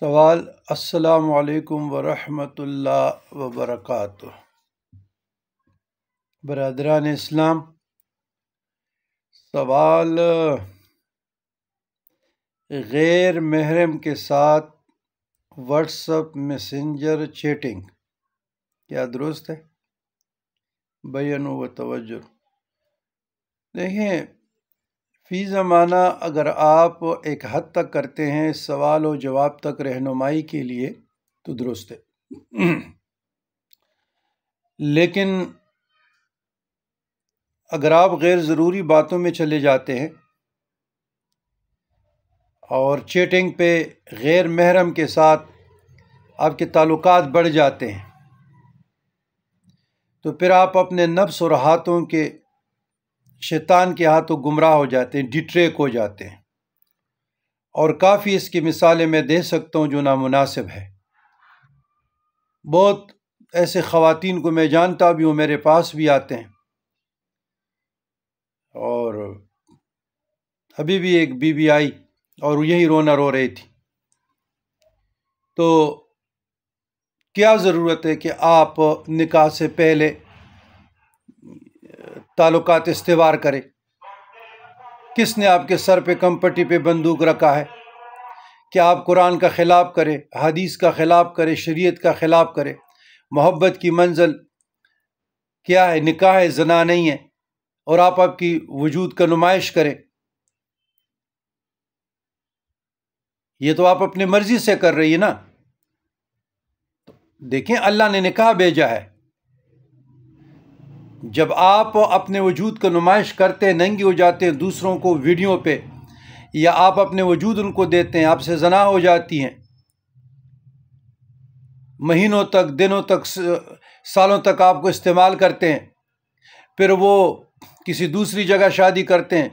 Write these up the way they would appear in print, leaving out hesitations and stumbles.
سوال: السلام علیکم ورحمۃ اللہ وبرکاتہ۔ برادران اسلام، سوال غیر محرم کے ساتھ واٹس ایپ میسنجر چیٹنگ کیا درست ہے؟ بیان و توجہ۔ دیکھیں، فی زمانہ اگر آپ ایک حد تک کرتے ہیں سوال و جواب تک رہنمائی کے لیے تو درست ہے، لیکن اگر آپ غیر ضروری باتوں میں چلے جاتے ہیں اور چیٹنگ پہ غیر محرم کے ساتھ آپ کے تعلقات بڑھ جاتے ہیں تو پھر آپ اپنے نفس اور ہاتھوں کے شیطان کے ہاتھوں گمراہ ہو جاتے ہیں، ڈیٹریک ہو جاتے ہیں، اور کافی اس کی مثالیں میں دے سکتا ہوں جو نامناسب ہے۔ بہت ایسے خواتین کو میں جانتا بھی ہوں، میرے پاس بھی آتے ہیں، اور ابھی بھی ایک بی آئی اور یہی رونا رو رہی تھی۔ تو کیا ضرورت ہے کہ آپ نکاح سے پہلے تعلقات استوار کریں؟ کس نے آپ کے سر پہ کمپٹی پہ بندوق رکھا ہے کہ آپ قرآن کا خلاف کریں، حدیث کا خلاف کریں، شریعت کا خلاف کریں؟ محبت کی منزل کیا ہے؟ نکاح ہے، زنا نہیں ہے، اور آپ کی وجود کا نمائش کریں؟ یہ تو آپ اپنی مرضی سے کر رہی ہے نا۔ دیکھیں، اللہ نے نکاح بھیجا ہے۔ جب آپ اپنے وجود کا نمائش کرتے ہیں، ننگی ہو جاتے ہیں دوسروں کو ویڈیو پہ، یا آپ اپنے وجود ان کو دیتے ہیں، آپ سے زنا ہو جاتی ہیں، مہینوں تک، دنوں تک، سالوں تک آپ کو استعمال کرتے ہیں، پھر وہ کسی دوسری جگہ شادی کرتے ہیں،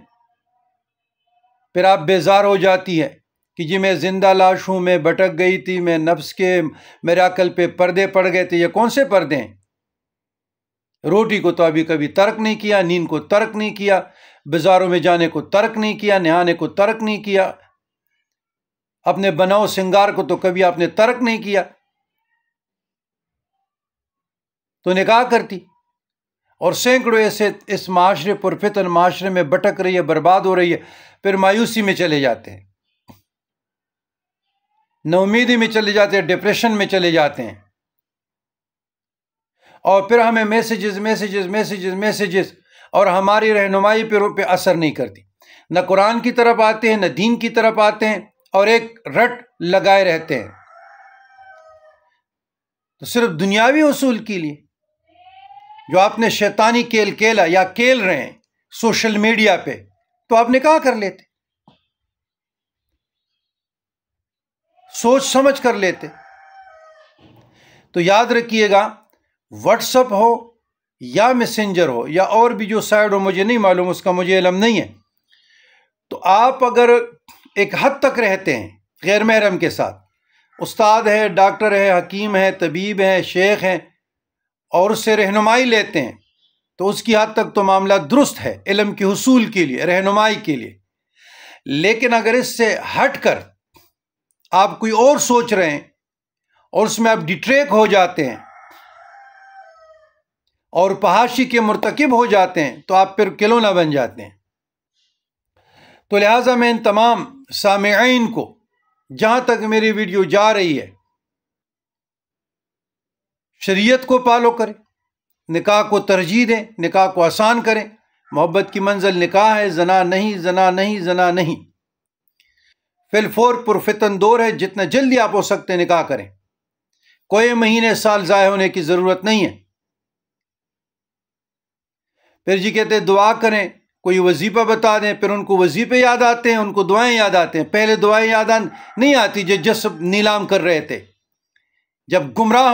پھر آپ بیزار ہو جاتی ہے کہ جی میں زندہ لاش ہوں، میں بھٹک گئی تھی، میں نفس کے، میرے عقل پہ پردے پڑ گئے تھے۔ یہ کون سے پردے ہیں؟ روٹی کو تو ابھی کبھی ترک نہیں کیا، نیند کو ترک نہیں کیا، بازاروں میں جانے کو ترک نہیں کیا، نہانے کو ترک نہیں کیا، اپنے بناؤ سنگار کو تو کبھی آپ نے ترک نہیں کیا، تو نکاح کرتی، اور سینکڑوں ایسے اس معاشرے پرفتن معاشرے میں بھٹک رہی ہے، برباد ہو رہی ہے، پھر مایوسی میں چلے جاتے ہیں، ناامیدی میں چلے جاتے ہیں، ڈپریشن میں چلے جاتے ہیں، اور پھر ہمیں میسیجز اور ہماری رہنمائی پہ اثر نہیں کرتی، نہ قرآن کی طرف آتے ہیں، نہ دین کی طرف آتے ہیں، اور ایک رٹ لگائے رہتے ہیں، تو صرف دنیاوی اصول کے لیے جو آپ نے شیطانی کھیل کھیلا یا کھیل رہے ہیں سوشل میڈیا پہ، تو آپ نکاح کر لیتے، سوچ سمجھ کر لیتے۔ تو یاد رکھیے گا، واٹس ایپ ہو یا میسنجر ہو یا اور بھی جو سائٹ ہو، مجھے نہیں معلوم، اس کا مجھے علم نہیں ہے، تو آپ اگر ایک حد تک رہتے ہیں غیر محرم کے ساتھ، استاد ہے، ڈاکٹر ہے، حکیم ہے، طبیب ہے، شیخ ہیں، اور اس سے رہنمائی لیتے ہیں، تو اس کی حد تک تو معاملہ درست ہے، علم کے حصول کے لیے، رہنمائی کے لیے۔ لیکن اگر اس سے ہٹ کر آپ کوئی اور سوچ رہے ہیں اور اس میں آپ ڈیٹریک ہو جاتے ہیں اور فحاشی کے مرتکب ہو جاتے ہیں، تو آپ پھر کھلونا بن جاتے ہیں۔ تو لہٰذا میں ان تمام سامعین کو، جہاں تک میری ویڈیو جا رہی ہے، شریعت کو فالو کریں، نکاح کو ترجیح دیں، نکاح کو آسان کریں۔ محبت کی منزل نکاح ہے، زنا نہیں، زنا نہیں، زنا نہیں۔ فی الفور پرفتن دور ہے، جتنا جلدی آپ ہو سکتے ہیں نکاح کریں، کوئی مہینے سال ضائع ہونے کی ضرورت نہیں ہے۔ پھر جی کہتے ہیں دعا کریں، کوئی وظیفہ بتا دیں، پھر ان کو وظیفے یاد آتے ہیں، ان کو دعائیں یاد آتے ہیں۔ پہلے دعائیں یاد نہیں آتی جب نیلام کر رہے تھے، جب گمراہ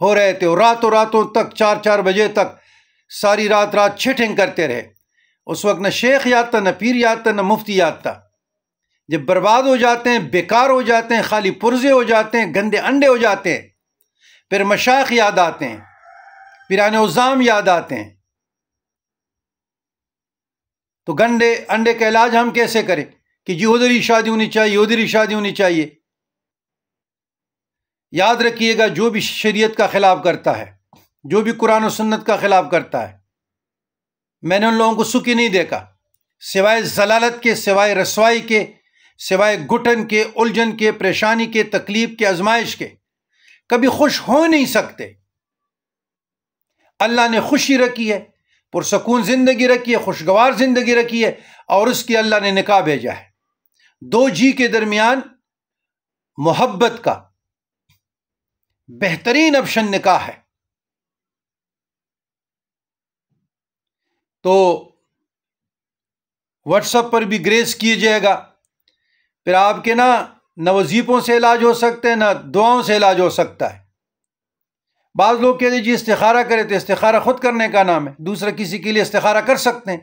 ہو رہے تھے، اور راتوں تک 4 بجے تک ساری رات چیٹنگ کرتے رہے، اس وقت نہ شیخ یاد تھا، نہ پیر یاد تھا، نہ مفتی یاد تھا۔ جب برباد ہو جاتے ہیں، بیکار ہو جاتے ہیں، خالی پرزے ہو جاتے ہیں، گندے انڈے ہو جاتے ہیں، پھر مشائخ یاد آتے ہیں، پیران عظام یاد آتے ہیں، تو گندے انڈے کا علاج ہم کیسے کریں کہ جی ادھر ہی شادی ہونی چاہیے، ادھر ہی شادی ہونی چاہیے؟ یاد رکھیے گا جو بھی شریعت کا خلاف کرتا ہے، جو بھی قرآن و سنت کا خلاف کرتا ہے، میں نے ان لوگوں کو سکھی نہیں دیکھا، سوائے ضلالت کے، سوائے رسوائی کے، سوائے گھٹن کے، الجھن کے، پریشانی کے، تکلیف کے، آزمائش کے، کبھی خوش ہو نہیں سکتے۔ اللہ نے خوشی رکھی ہے، پرسکون زندگی رکھی ہے، خوشگوار زندگی رکھی ہے، اور اس کی اللہ نے نکاح بھیجا ہے۔ دو جی کے درمیان محبت کا بہترین آپشن نکاح ہے۔ تو واٹس ایپ پر بھی گریس کیے جائے گا، پھر آپ کے نہ وظیفوں سے علاج ہو سکتے ہیں، نہ دعاؤں سے علاج ہو سکتا ہے۔ بعض لوگ کہتے ہیں جی استخارہ کرے، تو استخارہ خود کرنے کا نام ہے، دوسرا کسی کے لیے استخارہ کر سکتے ہیں۔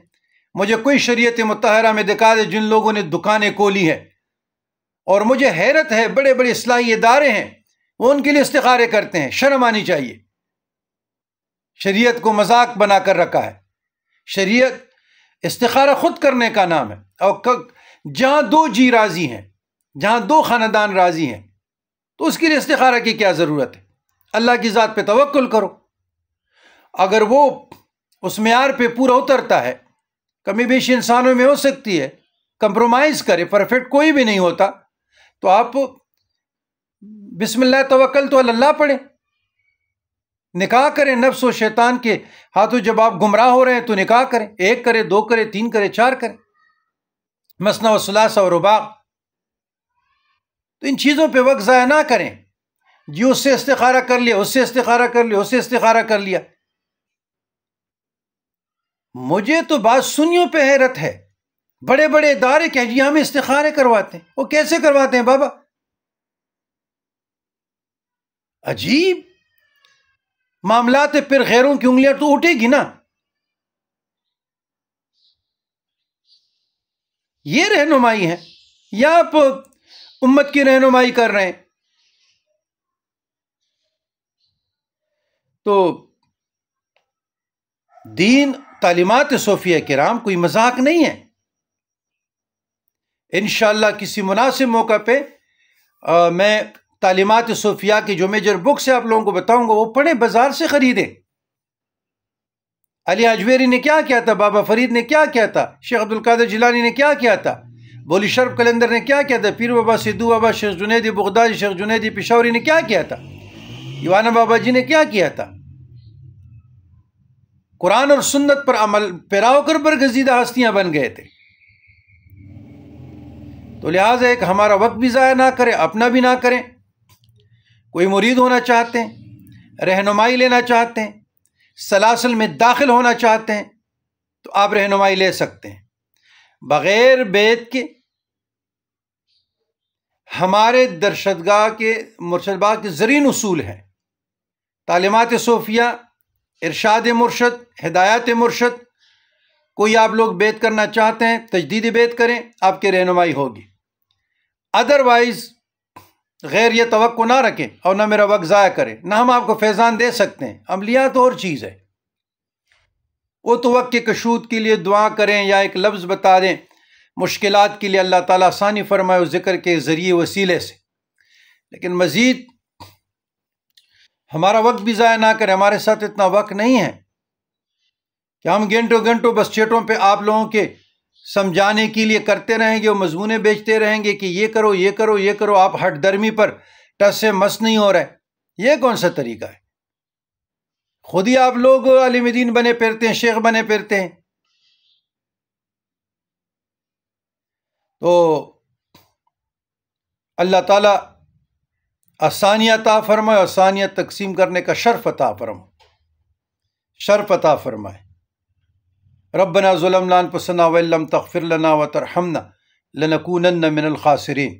مجھے کوئی شریعت مطہرہ میں دکھا دے جن لوگوں نے دکانیں کھولی ہیں، اور مجھے حیرت ہے، بڑے بڑے اصلاحی ادارے ہیں وہ ان کے لیے استخارے کرتے ہیں۔ شرم آنی چاہیے۔ شریعت کو مذاق بنا کر رکھا ہے۔ شریعت استخارہ خود کرنے کا نام ہے، اور جہاں دو جی راضی ہیں، جہاں دو خاندان راضی ہیں، تو اس کے لیے استخارہ کی کیا ضرورت ہے؟ اللہ کی ذات پہ توکل کرو۔ اگر وہ اس معیار پہ پورا اترتا ہے، کمی بیشی انسانوں میں ہو سکتی ہے، کمپرومائز کرے، پرفیکٹ کوئی بھی نہیں ہوتا، تو آپ بسم اللہ توکلت علی اللہ پڑھیں، نکاح کریں نفس و شیطان کے ہاتھوں۔ جب آپ گمراہ ہو رہے ہیں تو نکاح کریں، 1 کرے، 2 کرے، 3 کرے، 4 کریں، مثنی و ثلاثہ و رباع۔ تو ان چیزوں پہ وقت ضائع نہ کریں، جی اس سے استخارہ کر لیا، اس سے استخارہ کر لیا، اس سے استخارہ کر لیا۔ مجھے تو بات سنیوں پہ حیرت ہے، بڑے بڑے ادارے کہ جی ہم استخارے کرواتے ہیں۔ وہ کیسے کرواتے ہیں بابا؟ عجیب معاملات ہے۔ پھر غیروں کی انگلیاں تو اٹھے گی نا۔ یہ رہنمائی ہے یا آپ امت کی رہنمائی کر رہے ہیں؟ تو دین، تعلیمات صوفیہ کرام کوئی مذاق نہیں ہے۔ انشاءاللہ کسی مناسب موقع پہ میں تعلیمات صوفیہ کی جو میجر بکس ہے آپ لوگوں کو بتاؤں گا، وہ پڑھیں، بازار سے خریدیں۔ علی اجویری نے کیا کیا تھا، بابا فرید نے کیا کیا تھا، شیخ عبدالقادر جیلانی نے کیا کیا تھا، بولی شرف کلندر نے کیا کیا تھا، پیر بابا سدھو بابا، شیخ جنید بغدادی، شیخ جنید پشاوری نے کیا کیا تھا، یوانا بابا جی نے کیا کیا تھا۔ قرآن اور سنت پر عمل پیرا ہو کر برگزیدہ ہستیاں بن گئے تھے۔ تو لہٰذا ایک ہمارا وقت بھی ضائع نہ کریں، اپنا بھی نہ کریں۔ کوئی مرید ہونا چاہتے ہیں، رہنمائی لینا چاہتے ہیں، سلاسل میں داخل ہونا چاہتے ہیں، تو آپ رہنمائی لے سکتے ہیں بغیر بیعت کے۔ ہمارے درشدگاہ کے مرشدگاہ کے زرین اصول ہیں، تعلیمات صوفیہ، ارشاد مرشد، ہدایات مرشد۔ کوئی آپ لوگ بیعت کرنا چاہتے ہیں، تجدید بیعت کریں، آپ کی رہنمائی ہوگی۔ ادروائز غیر یہ توقع نہ رکھیں اور نہ میرا وقت ضائع کریں۔ نہ ہم آپ کو فیضان دے سکتے ہیں، عملیات اور چیز ہے۔ وہ تو وقت کے کشود کے لیے دعا کریں یا ایک لفظ بتا دیں، مشکلات کے لیے اللہ تعالیٰ آسانی فرمائے اس ذکر کے ذریعے وسیلے سے، لیکن مزید ہمارا وقت بھی ضائع نہ کریں۔ ہمارے ساتھ اتنا وقت نہیں ہے کہ ہم گھنٹوں گھنٹوں بس چیٹوں پہ آپ لوگوں کے سمجھانے کے لیے کرتے رہیں گے، اور مضمونے بیچتے رہیں گے کہ یہ کرو، یہ کرو، یہ کرو، آپ ہٹ درمی پر ٹس سے مس نہیں ہو رہے۔ یہ کون سا طریقہ ہے؟ خود ہی آپ لوگ عالم دین بنے پھرتے ہیں، شیخ بنے پھرتے ہیں۔ تو اللہ تعالیٰ آسانیاں عطا فرمائے، آسانیاں تقسیم کرنے کا شرف عطا فرمائے، شرف عطا فرمائے۔ ربنا ظلمنا انفسنا وان لم تغفر لنا وترحمنا لنکونن من الخاسرین۔